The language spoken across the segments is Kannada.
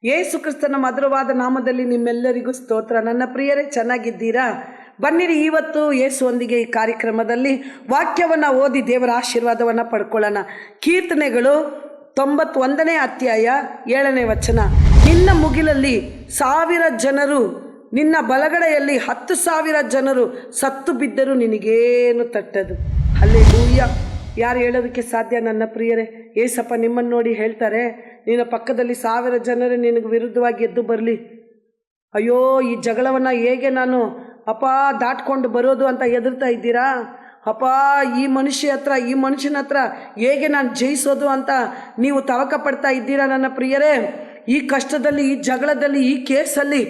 ಯೇಸು ಕ್ರಿಸ್ತನ ಮಧುರವಾದ ನಾಮದಲ್ಲಿ ನಿಮ್ಮೆಲ್ಲರಿಗೂ ಸ್ತೋತ್ರ. ನನ್ನ ಪ್ರಿಯರೇ, ಚೆನ್ನಾಗಿದ್ದೀರಾ? ಬನ್ನಿರಿ, ಇವತ್ತು ಯೇಸುವೊಂದಿಗೆ ಈ ಕಾರ್ಯಕ್ರಮದಲ್ಲಿ ವಾಕ್ಯವನ್ನು ಓದಿ ದೇವರ ಆಶೀರ್ವಾದವನ್ನು ಪಡ್ಕೊಳ್ಳೋಣ. ಕೀರ್ತನೆಗಳು 91ನೇ ಅಧ್ಯಾಯ 7ನೇ ವಚನ. ನಿನ್ನ ಮುಗಿಲಲ್ಲಿ 1000 ಜನರು, ನಿನ್ನ ಬಲಗಡೆಯಲ್ಲಿ 10,000 ಜನರು ಸತ್ತು ಬಿದ್ದರೂ ನಿನಗೇನು ತಟ್ಟದು. ಹಲ್ಲೆಲೂಯಾ. ಯಾರು ಹೇಳೋದಕ್ಕೆ ಸಾಧ್ಯ? ನನ್ನ ಪ್ರಿಯರೇ, ಏಸಪ್ಪ ನಿಮ್ಮನ್ನು ನೋಡಿ ಹೇಳ್ತಾರೆ, ನಿನ್ನ ಪಕ್ಕದಲ್ಲಿ 1000 ಜನರು ನಿನಗೆ ವಿರುದ್ಧವಾಗಿ ಎದ್ದು ಬರಲಿ, ಅಯ್ಯೋ ಈ ಜಗಳವನ್ನು ಹೇಗೆ ನಾನು ದಾಟ್ಕೊಂಡು ಬರೋದು ಅಂತ ಹೆದರ್ತಾ ಇದ್ದೀರಾ? ಈ ಮನುಷ್ಯನ ಹತ್ರ ಹೇಗೆ ನಾನು ಜಯಿಸೋದು ಅಂತ ನೀವು ತವಕ ಪಡ್ತಾ ಇದ್ದೀರಾ? ನನ್ನ ಪ್ರಿಯರೇ, ಈ ಕಷ್ಟದಲ್ಲಿ, ಈ ಜಗಳದಲ್ಲಿ, ಈ ಕೇಸಲ್ಲಿ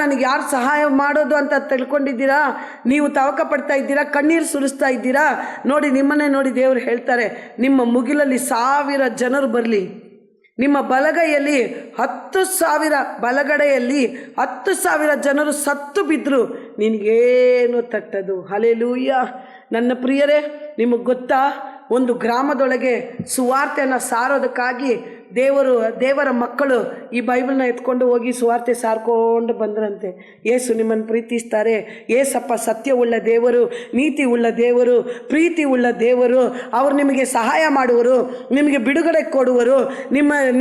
ನನಗೆ ಯಾರು ಸಹಾಯ ಮಾಡೋದು ಅಂತ ತಿಳ್ಕೊಂಡಿದ್ದೀರಾ? ನೀವು ತವಕ ಪಡ್ತಾ ಇದ್ದೀರಾ, ಕಣ್ಣೀರು ಸುರಿಸ್ತಾ ಇದ್ದೀರಾ? ನೋಡಿ, ನಿಮ್ಮನ್ನೇ ನೋಡಿ ದೇವರು ಹೇಳ್ತಾರೆ, ನಿಮ್ಮ ಮುಗಿಲಲ್ಲಿ 1000 ಜನರು ಬರಲಿ, ನಿಮ್ಮ ಬಲಗೈಯಲ್ಲಿ 10,000 ಬಲಗಡೆಯಲ್ಲಿ 10,000 ಜನರು ಸತ್ತು ಬಿದ್ದರು ನಿನಗೇನು ತಟ್ಟದು. ಹಲ್ಲೆಲೂಯಾ. ನನ್ನ ಪ್ರಿಯರೇ, ನಿಮಗೆ ಗೊತ್ತಾ, ಒಂದು ಗ್ರಾಮದೊಳಗೆ ಸುವಾರ್ತೆಯನ್ನು ಸಾರೋದಕ್ಕಾಗಿ ದೇವರ ಮಕ್ಕಳು ಈ ಬೈಬಲ್ನ ಎತ್ಕೊಂಡು ಹೋಗಿ ಸುವಾರ್ತೆ ಸಾರ್ಕೊಂಡು ಬಂದ್ರಂತೆ. ಯೇಸು ನಿಮ್ಮನ್ನು ಪ್ರೀತಿಸ್ತಾರೆ, ಏಸಪ್ಪ ಸತ್ಯವುಳ್ಳ ದೇವರು, ನೀತಿ ಉಳ್ಳ ದೇವರು, ಪ್ರೀತಿ ಉಳ್ಳ ದೇವರು, ಅವರು ನಿಮಗೆ ಸಹಾಯ ಮಾಡುವರು, ನಿಮಗೆ ಬಿಡುಗಡೆ ಕೊಡುವರು,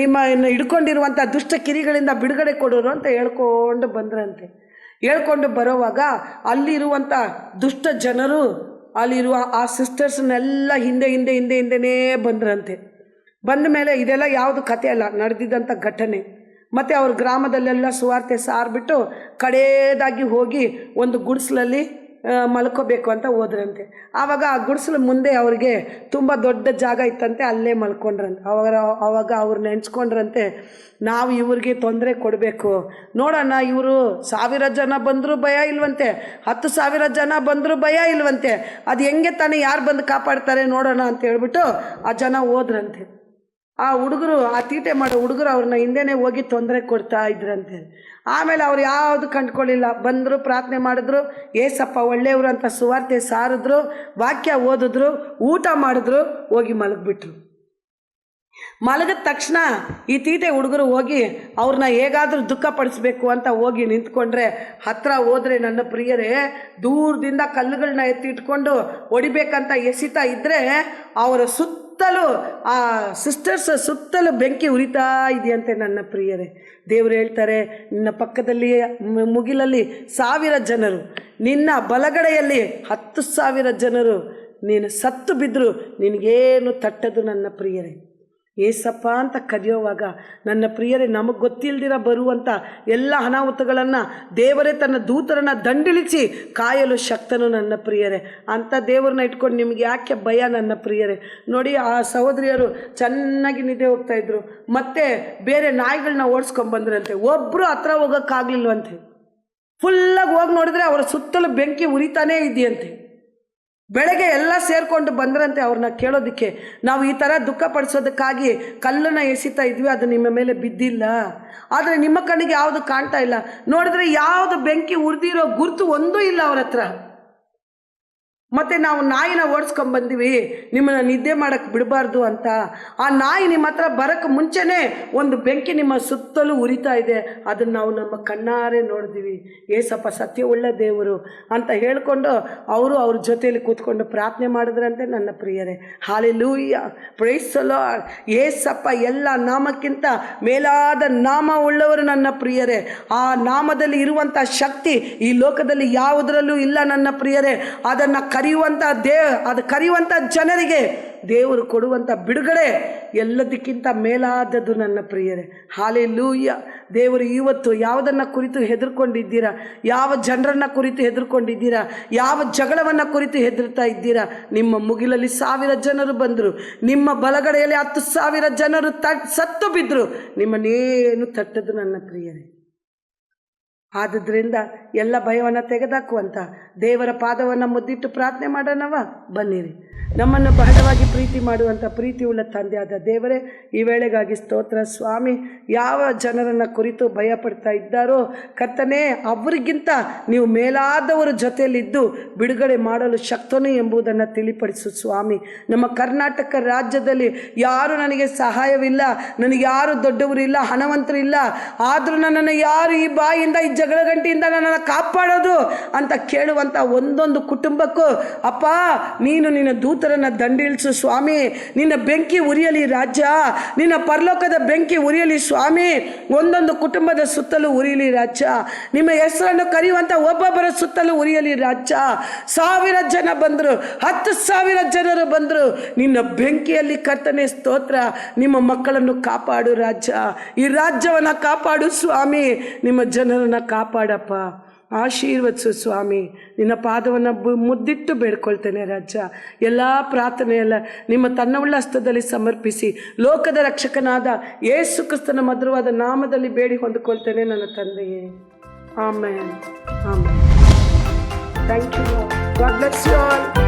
ನಿಮ್ಮನ್ನು ಹಿಡ್ಕೊಂಡಿರುವಂಥ ದುಷ್ಟ ಕಿರಿಗಳಿಂದ ಬಿಡುಗಡೆ ಕೊಡುವರು ಅಂತ ಹೇಳ್ಕೊಂಡು ಬಂದ್ರಂತೆ. ಹೇಳ್ಕೊಂಡು ಬರೋವಾಗ ಅಲ್ಲಿರುವಂಥ ದುಷ್ಟ ಜನರು, ಅಲ್ಲಿರುವ ಆ ಸಿಸ್ಟರ್ಸ್ನೆಲ್ಲ ಹಿಂದೆನೇ ಬಂದ್ರಂತೆ. ಬಂದ ಮೇಲೆ ಇದೆಲ್ಲ ಯಾವುದು ಕತೆ ಅಲ್ಲ, ನಡೆದಿದ್ದಂಥ ಘಟನೆ. ಮತ್ತು ಅವ್ರ ಗ್ರಾಮದಲ್ಲೆಲ್ಲ ಸುವಾರ್ತೆ ಸಾರ್ಬಿಟ್ಟು ಕಡೆಯದಾಗಿ ಹೋಗಿ ಒಂದು ಗುಡಿಸಲಲ್ಲಿ ಮಲ್ಕೋಬೇಕು ಅಂತ ಹೋದ್ರಂತೆ. ಆವಾಗ ಆ ಗುಡಿಸಲು ಮುಂದೆ ಅವ್ರಿಗೆ ತುಂಬ ದೊಡ್ಡ ಜಾಗ ಇತ್ತಂತೆ, ಅಲ್ಲೇ ಮಲ್ಕೊಂಡ್ರಂತೆ. ಆವಾಗ ಅವ್ರು ನೆನೆಸ್ಕೊಂಡ್ರಂತೆ, ನಾವು ಇವ್ರಿಗೆ ತೊಂದರೆ ಕೊಡಬೇಕು, ನೋಡೋಣ, ಇವರು 1000 ಜನ ಬಂದರೂ ಭಯ ಇಲ್ವಂತೆ, 10,000 ಜನ ಬಂದರೂ ಭಯ ಇಲ್ವಂತೆ, ಅದು ಹೆಂಗೆ ತಾನೇ, ಯಾರು ಬಂದು ಕಾಪಾಡ್ತಾರೆ ನೋಡೋಣ ಅಂತ ಹೇಳ್ಬಿಟ್ಟು ಆ ಜನ ಹೋದ್ರಂತೆ. ಆ ಹುಡುಗರು, ಆ ತೀಟೆ ಮಾಡೋ ಹುಡುಗರು ಅವ್ರನ್ನ ಹಿಂದೆನೇ ಹೋಗಿ ತೊಂದರೆ ಕೊಡ್ತಾ ಇದ್ರಂತೆ. ಆಮೇಲೆ ಅವ್ರು ಯಾವುದು ಕಂಡ್ಕೊಳ್ಳಿಲ್ಲ, ಬಂದರು, ಪ್ರಾರ್ಥನೆ ಮಾಡಿದ್ರು, ಏಸಪ್ಪ ಒಳ್ಳೆಯವರು ಅಂತ ಸುವಾರ್ತೆ ಸಾರಿದ್ರು, ವಾಕ್ಯ ಓದಿದ್ರು, ಊಟ ಮಾಡಿದ್ರು, ಹೋಗಿ ಮಲಗಿಬಿಟ್ರು. ಮಲಗಿದ ತಕ್ಷಣ ಈ ತೀಟೆ ಹುಡುಗರು ಹೋಗಿ ಅವ್ರನ್ನ ಹೇಗಾದರೂ ದುಃಖ ಪಡಿಸ್ಬೇಕು ಅಂತ ಹೋಗಿ ನಿಂತ್ಕೊಂಡ್ರೆ, ಹತ್ರ ಹೋದರೆ ನನ್ನ ಪ್ರಿಯರೇ, ದೂರದಿಂದ ಕಲ್ಲುಗಳನ್ನ ಎತ್ತಿಟ್ಕೊಂಡು ಹೊಡಿಬೇಕಂತ ಎಸಿತಾ ಇದ್ದರೆ ಅವರ ಸುತ್ತಲೂ, ಆ ಸಿಸ್ಟರ್ಸ್ ಸುತ್ತಲೂ ಬೆಂಕಿ ಉರಿತಾ ಇದೆಯಂತೆ. ನನ್ನ ಪ್ರಿಯರೇ, ದೇವರು ಹೇಳ್ತಾರೆ, ನಿನ್ನ ಪಕ್ಕದಲ್ಲಿ ಮುಗಿಲಲ್ಲಿ 1000 ಜನರು, ನಿನ್ನ ಬಲಗಡೆಯಲ್ಲಿ 10,000 ಜನರು, ನೀನು ಸತ್ತು ಬಿದ್ದರು ನಿನಗೇನು ತಟ್ಟದು. ನನ್ನ ಪ್ರಿಯರೇ, ಏಸಪ್ಪ ಅಂತ ಕರೆಯೋವಾಗ ನನ್ನ ಪ್ರಿಯರೇ, ನಮಗೆ ಗೊತ್ತಿಲ್ದಿರ ಬರುವಂಥ ಎಲ್ಲ ಅನಾಹುತಗಳನ್ನು ದೇವರೇ ತನ್ನ ದೂತರನ್ನು ದಂಡಿಳಿಸಿ ಕಾಯಲು ಶಕ್ತನು. ನನ್ನ ಪ್ರಿಯರೇ, ಅಂಥ ದೇವ್ರನ್ನ ಇಟ್ಕೊಂಡು ನಿಮ್ಗೆ ಯಾಕೆ ಭಯ? ನನ್ನ ಪ್ರಿಯರೇ, ನೋಡಿ, ಆ ಸಹೋದರಿಯರು ಚೆನ್ನಾಗಿ ನಿದ್ದೆ ಹೋಗ್ತಾಯಿದ್ರು, ಮತ್ತು ಬೇರೆ ನಾಯಿಗಳನ್ನ ಓಡಿಸ್ಕೊಂಬಂದ್ರಂತೆ. ಒಬ್ಬರು ಹತ್ರ ಹೋಗೋಕ್ಕಾಗಲಿಲ್ವಂತೆ. ಫುಲ್ಲಾಗಿ ಹೋಗಿ ನೋಡಿದ್ರೆ ಅವರ ಸುತ್ತಲೂ ಬೆಂಕಿ ಉರಿತಾನೇ ಇದೆಯಂತೆ. ಬೆಳಗ್ಗೆ ಎಲ್ಲ ಸೇರಿಕೊಂಡು ಬಂದ್ರಂತೆ ಅವ್ರನ್ನ ಕೇಳೋದಕ್ಕೆ, ನಾವು ಈ ಥರ ದುಃಖ ಪಡಿಸೋದಕ್ಕಾಗಿ ಕಲ್ಲನ್ನು ಎಸಿತಾ ಇದ್ವಿ, ಅದು ನಿಮ್ಮ ಮೇಲೆ ಬಿದ್ದಿಲ್ಲ, ಆದರೆ ನಿಮ್ಮ ಕಣ್ಣಿಗೆ ಯಾವುದು ಕಾಣ್ತಾ ಇಲ್ಲ, ನೋಡಿದ್ರೆ ಯಾವುದು ಬೆಂಕಿ ಉರಿದಿರೋ ಗುರುತು ಒಂದೂ ಇಲ್ಲ ಅವ್ರ ಹತ್ರ. ಮತ್ತು ನಾವು ನಾಯಿನ ಓಡಿಸ್ಕೊಂಬಂದಿವಿ, ನಿಮ್ಮನ್ನು ನಿದ್ದೆ ಮಾಡೋಕ್ಕೆ ಬಿಡಬಾರ್ದು ಅಂತ. ಆ ನಾಯಿ ನಿಮ್ಮ ಹತ್ರ ಬರೋಕ್ಕೆ ಮುಂಚೆನೇ ಒಂದು ಬೆಂಕಿ ನಿಮ್ಮ ಸುತ್ತಲೂ ಉರಿತಾ ಇದೆ, ಅದನ್ನು ನಾವು ನಮ್ಮ ಕಣ್ಣಾರೆ ನೋಡಿದ್ವಿ, ಏಸಪ್ಪ ಸತ್ಯವುಳ್ಳ ದೇವರು ಅಂತ ಹೇಳ್ಕೊಂಡು ಅವ್ರ ಜೊತೆಯಲ್ಲಿ ಕೂತ್ಕೊಂಡು ಪ್ರಾರ್ಥನೆ ಮಾಡಿದ್ರಂತೆ. ನನ್ನ ಪ್ರಿಯರೇ, hallelujah, price the lord. Yesappa ಎಲ್ಲ ನಾಮಕ್ಕಿಂತ ಮೇಲಾದ ನಾಮ ಉಳ್ಳವರು. ನನ್ನ ಪ್ರಿಯರೇ, ಆ ನಾಮದಲ್ಲಿ ಇರುವಂಥ ಶಕ್ತಿ ಈ ಲೋಕದಲ್ಲಿ ಯಾವುದರಲ್ಲೂ ಇಲ್ಲ. ನನ್ನ ಪ್ರಿಯರೇ, ಅದನ್ನು ಕರೆಯುವಂಥ ಜನರಿಗೆ ದೇವರು ಕೊಡುವಂಥ ಬಿಡುಗಡೆ ಎಲ್ಲದಕ್ಕಿಂತ ಮೇಲಾದದ್ದು. ನನ್ನ ಪ್ರಿಯರೇ, ಹಲ್ಲೆಲೂಯಾ. ದೇವರು ಇವತ್ತು ಯಾವುದನ್ನು ಕುರಿತು ಹೆದರ್ಕೊಂಡಿದ್ದೀರಾ? ಯಾವ ಜನರನ್ನು ಕುರಿತು ಹೆದರ್ಕೊಂಡಿದ್ದೀರಾ? ಯಾವ ಜಗಳವನ್ನು ಕುರಿತು ಹೆದರ್ತಾ ಇದ್ದೀರಾ? ನಿಮ್ಮ ಮುಗಿಲಲ್ಲಿ 1000 ಜನರು ಬಂದರು, ನಿಮ್ಮ ಬಲಗಡೆಯಲ್ಲಿ 10,000 ಜನರು ಸತ್ತು ಬಿದ್ದರು, ನಿಮ್ಮನ್ನೇನು ತಟ್ಟದು. ನನ್ನ ಪ್ರಿಯರೇ, ಆದುದರಿಂದ ಎಲ್ಲ ಭಯವನ್ನು ತೆಗೆದಾಕುವಂಥ ದೇವರ ಪಾದವನ್ನು ಮುದ್ದಿಟ್ಟು ಪ್ರಾರ್ಥನೆ ಮಾಡೋಣವ. ಬನ್ನಿರಿ. ನಮ್ಮನ್ನು ಬಹಳವಾಗಿ ಪ್ರೀತಿ ಮಾಡುವಂಥ ಪ್ರೀತಿಯುಳ್ಳ ತಂದೆಯಾದ ದೇವರೇ, ಈ ವೇಳೆಗಾಗಿ ಸ್ತೋತ್ರ ಸ್ವಾಮಿ. ಯಾವ ಜನರನ್ನು ಕುರಿತು ಭಯಪಡ್ತಾ ಇದ್ದಾರೋ ಕರ್ತನೇ, ಅವರಿಗಿಂತ ನೀವು ಮೇಲಾದವರ ಜೊತೆಯಲ್ಲಿದ್ದು ಬಿಡುಗಡೆ ಮಾಡಲು ಶಕ್ತನು ಎಂಬುದನ್ನು ತಿಳಿಪಡಿಸು ಸ್ವಾಮಿ. ನಮ್ಮ ಕರ್ನಾಟಕ ರಾಜ್ಯದಲ್ಲಿ ಯಾರು ನನಗೆ ಸಹಾಯವಿಲ್ಲ, ನನಗೆ ಯಾರು ದೊಡ್ಡವರಿಲ್ಲ, ಹಣವಂತರಿಲ್ಲ, ಆದರೂ ನನ್ನನ್ನು ಯಾರು ಈ ಬಾಯಿಂದ ಈ ಜಗಳ ಗಂಟೆಯಿಂದ ನನ್ನನ್ನು ಕಾಪಾಡೋದು ಅಂತ ಕೇಳುವಂಥ ಒಂದೊಂದು ಕುಟುಂಬಕ್ಕೂ ಅಪ್ಪ ನೀನು ನಿನ್ನ ದೂತರನ್ನು ದಂಡಿಳಿಸು ಸ್ವಾಮಿ. ನಿನ್ನ ಬೆಂಕಿ ಉರಿಯಲಿ ರಾಜ್ಯ, ನಿನ್ನ ಪರಲೋಕದ ಬೆಂಕಿ ಉರಿಯಲಿ ಸ್ವಾಮಿ. ಒಂದೊಂದು ಕುಟುಂಬದ ಸುತ್ತಲೂ ಉರಿಯಲಿ ರಾಜ್ಯ. ನಿಮ್ಮ ಹೆಸರನ್ನು ಕರೆಯುವಂಥ ಒಬ್ಬೊಬ್ಬರ ಸುತ್ತಲೂ ಉರಿಯಲಿ ರಾಜ್ಯ. 1000 ಜನ ಬಂದರು, 10,000 ಜನರು ಬಂದರು, ನಿನ್ನ ಬೆಂಕಿಯಲ್ಲಿ ಕರ್ತನೆ ಸ್ತೋತ್ರ. ನಿಮ್ಮ ಮಕ್ಕಳನ್ನು ಕಾಪಾಡು ರಾಜ್ಯ, ಈ ರಾಜ್ಯವನ್ನು ಕಾಪಾಡು ಸ್ವಾಮಿ. ನಿಮ್ಮ ಜನರನ್ನು ಕಾಪಾಡಪ್ಪ, ಆಶೀರ್ವದಿಸು ಸ್ವಾಮಿ. ನಿನ್ನ ಪಾದವನ್ನು ಮುದ್ದಿಟ್ಟು ಬೇಡ್ಕೊಳ್ತೇನೆ ರಾಜ್ಯ. ಎಲ್ಲ ಪ್ರಾರ್ಥನೆಯಲ್ಲ ನಿಮ್ಮ ತನ್ನವುಳ್ಳ ಹಸ್ತದಲ್ಲಿ ಸಮರ್ಪಿಸಿ ಲೋಕದ ರಕ್ಷಕನಾದ ಯೇಸು ಕ್ರಿಸ್ತನ ಮಧುರವಾದ ನಾಮದಲ್ಲಿ ಬೇಡಿ ಹೊಂದಿಕೊಳ್ತೇನೆ ನನ್ನ ತಂದೆಯೇ. Amen, amen. Thank you. God bless you all.